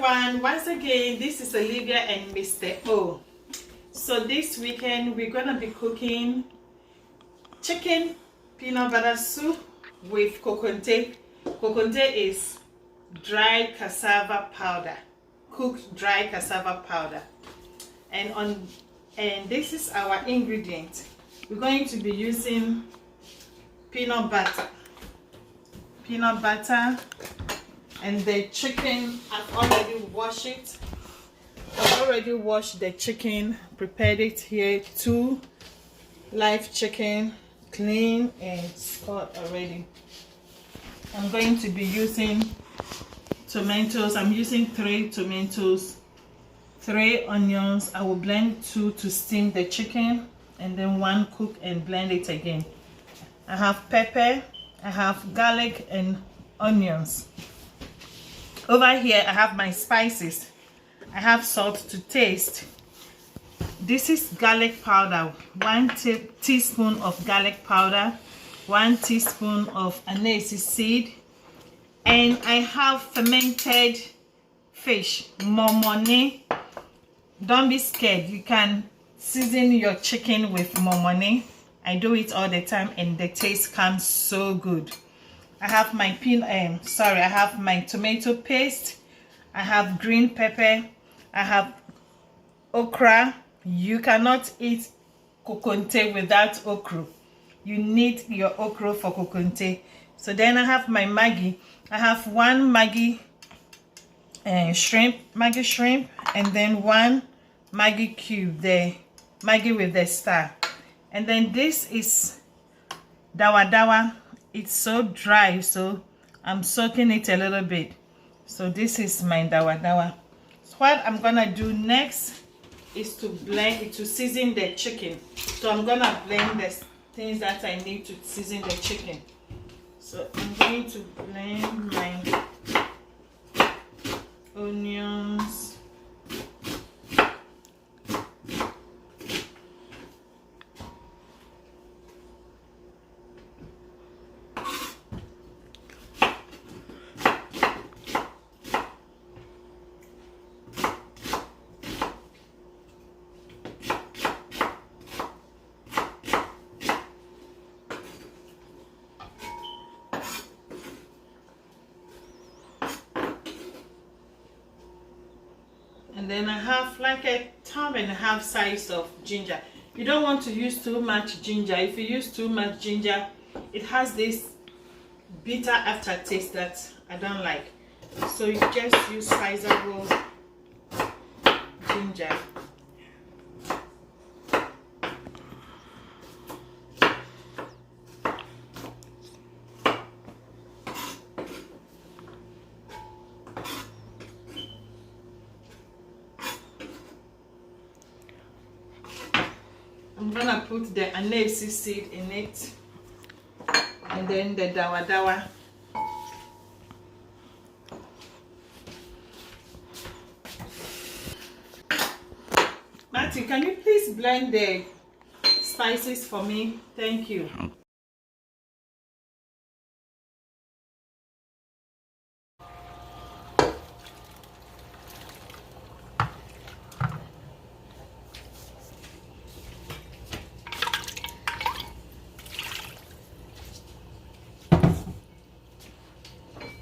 everyone, once again this is Olivia and Mr. O. So this weekend we're gonna be cooking chicken peanut butter soup with Kokonte. Kokonte is dry cassava powder, cooked dry cassava powder, and this is our ingredient. We're going to be using peanut butter, and the chicken. I've already washed it. I've already washed the chicken, prepared it here. 2 live chicken, clean and cut already. I'm going to be using tomatoes. I'm using 3 tomatoes, 3 onions. I will blend 2 to steam the chicken, and then 1 cook and blend it again. I have pepper, I have garlic and onions. Over here I have my spices. I have salt to taste. This is garlic powder, 1 teaspoon of garlic powder, 1 teaspoon of anise seed, and I have fermented fish, momone. Don't be scared, you can season your chicken with momone. I do it all the time and the taste comes so good. I have my I have my tomato paste, I have green pepper, I have okra. You cannot eat Kokonte without okra. You need your okra for Kokonte. So then I have my Maggi. I have 1 Maggi shrimp, and then 1 Maggi cube, the Maggi with the star. And then this is dawa. It's so dry, so I'm soaking it a little bit. So this is my dawa. So what I'm gonna do next is to blend it, to season the chicken. So I'm gonna blend the things that I need to season the chicken. So I'm going to blend my onions, and then I have like a 1.5 size of ginger. You don't want to use too much ginger. If you use too much ginger, it has this bitter aftertaste that I don't like. So you just use sizable ginger. I'm gonna put the anise seed in it, and then the dawa. Martin, can you please blend the spices for me? Thank you.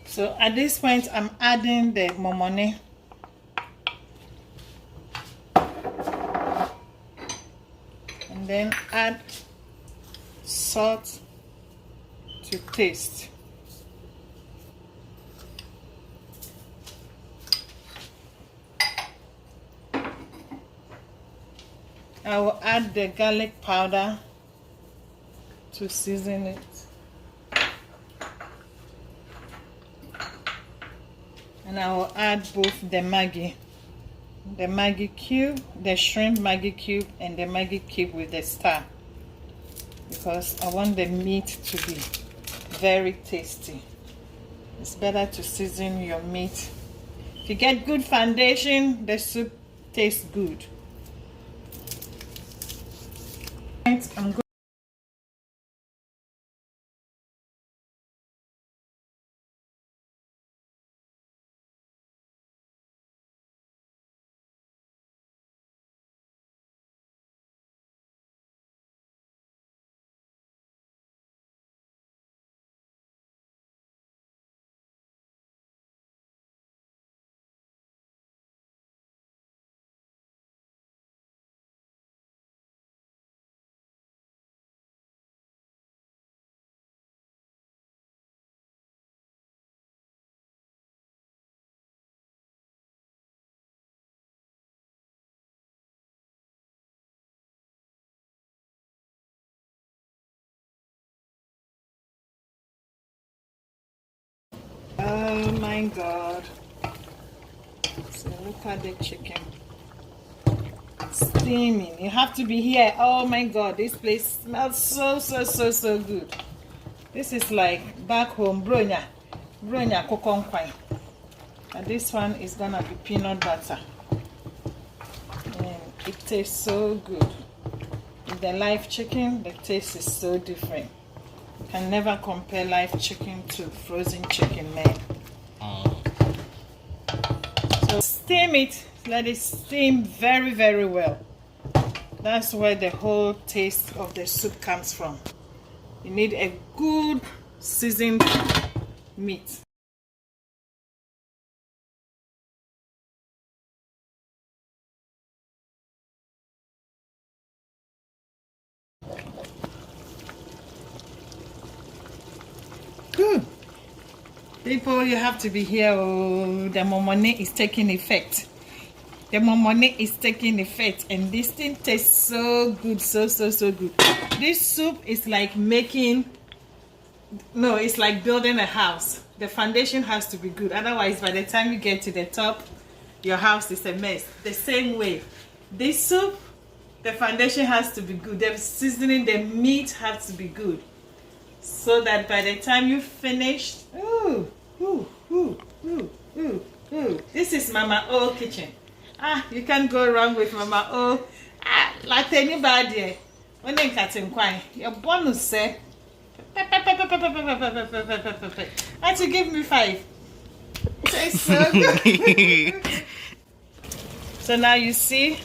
So at this point, I'm adding the momone. And then add salt to taste. I will add the garlic powder to season it. And I will add both the Maggi cube, the shrimp Maggi cube, and the Maggi cube with the star, because I want the meat to be very tasty. It's better to season your meat. If you get good foundation, the soup tastes good. I'm going my God. So look at the chicken. Steaming. You have to be here. Oh my God, this place smells so good. This is like back home, bronya Kokonte. And this one is gonna be peanut butter. And it tastes so good. With the live chicken, the taste is so different. You can never compare live chicken to frozen chicken, man. So steam it, let it steam very well. That's where the whole taste of the soup comes from. You need a good seasoned meat. Good. People, you have to be here. Oh, the momone is taking effect. The momone is taking effect, and this thing tastes so good, so good. This soup is like making, no, it's like building a house. The foundation has to be good, otherwise by the time you get to the top, your house is a mess. The same way, this soup, the foundation has to be good. The seasoning, the meat has to be good, so that by the time you finish, ooh, this is Mama O kitchen. You can't go wrong with Mama O. Like anybody, when they cut in quite, your bonus say, and to give me 5. It's so good. So now you see,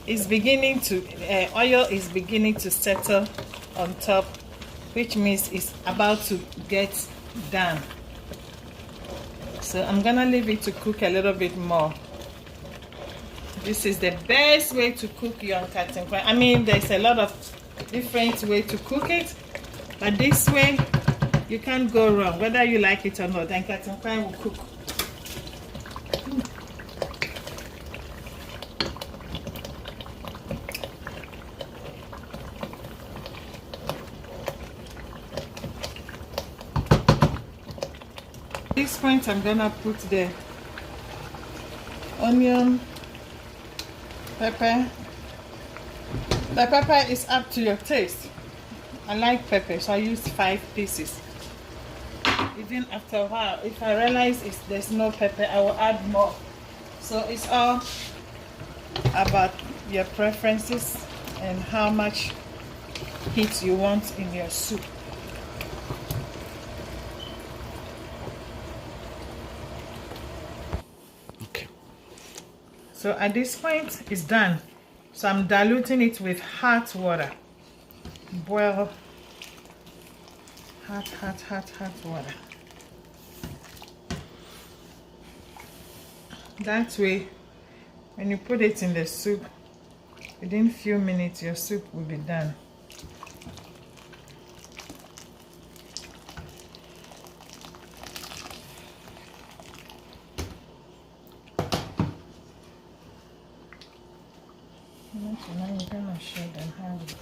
it's beginning to, oil is beginning to settle on top, which means it's about to get done. So I'm gonna leave it to cook a little bit more. This is the best way to cook your nkate. I mean, there's a lot of different ways to cook it, but this way you can't go wrong, whether you like it or not. The nkate will cook. At this point, I'm gonna put the onion, pepper. The pepper is up to your taste. I like pepper, so I used 5 pieces. Even after a while, if I realize there's no pepper, I will add more. So it's all about your preferences and how much heat you want in your soup. So at this point, it's done. So I'm diluting it with hot water. Boil hot water. That way, when you put it in the soup, within a few minutes, your soup will be done. So now we're gonna show them how to.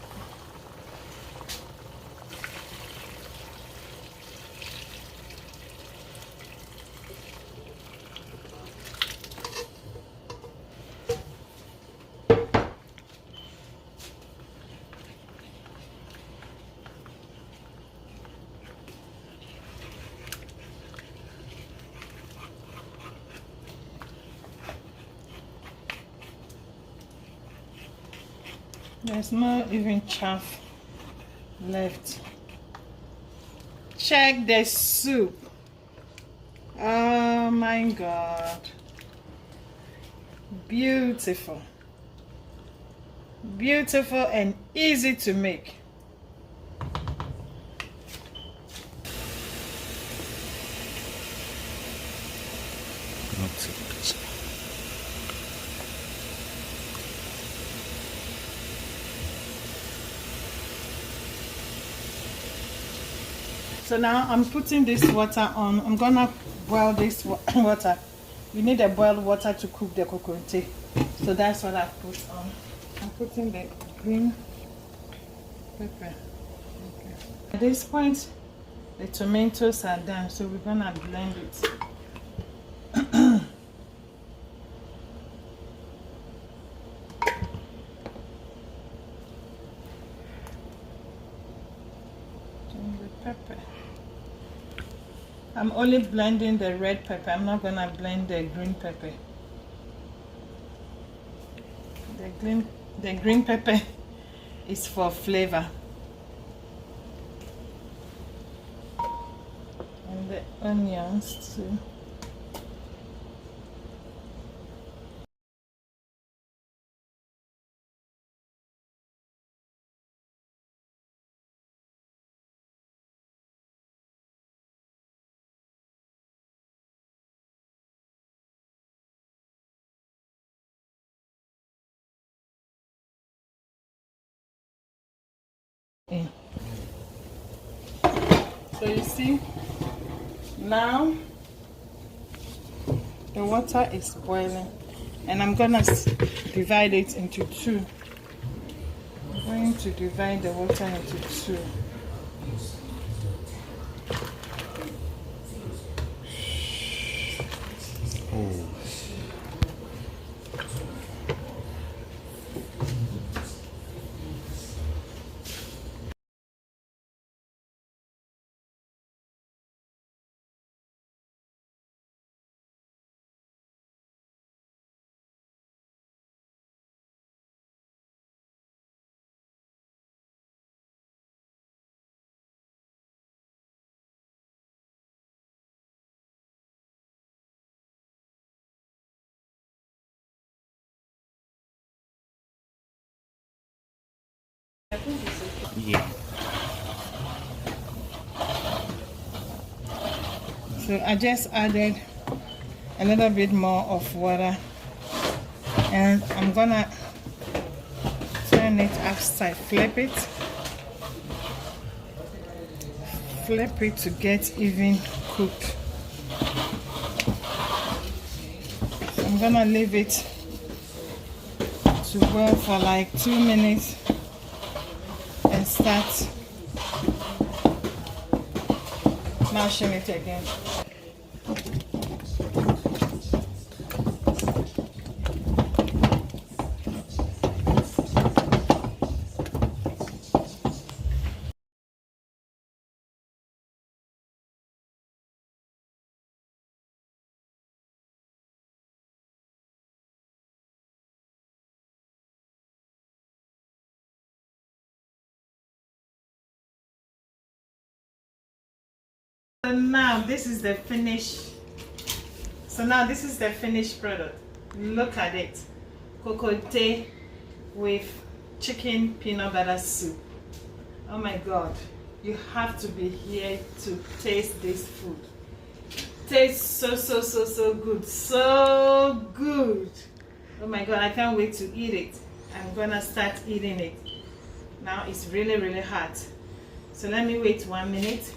There's not even chaff left. Check the soup. Oh my God. Beautiful. Beautiful and easy to make. So now I'm putting this water on. I'm gonna boil this water. You need a boiled water to cook the kokonte. So that's what I put on. I'm putting the green pepper. Okay. At this point, the tomatoes are done, so we're gonna blend it. I'm only blending the red pepper. I'm not gonna blend the green pepper. The green pepper is for flavor. And the onions too. In. So you see, now the water is boiling, and I'm gonna divide it into two. I'm going to divide the water into two. Yeah. So I just added a little bit more of water, and I'm gonna turn it upside, flip it to get even cooked. So I'm gonna leave it to boil for like 2 minutes and start mashing it again. So now this is the finished. So now this is the finished product. Look at it, Kokonte with chicken peanut butter soup. Oh my God, you have to be here to taste this food. Tastes so good, so good. Oh my God, I can't wait to eat it. I'm gonna start eating it. Now it's really hot. So let me wait 1 minute.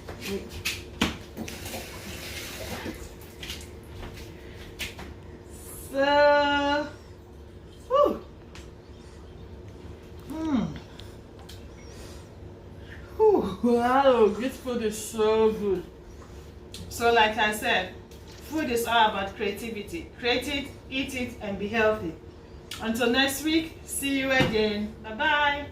So, whew. Wow, this food is so good. So like I said, food is all about creativity. Create it, eat it, and be healthy. Until next week, see you again. Bye-bye.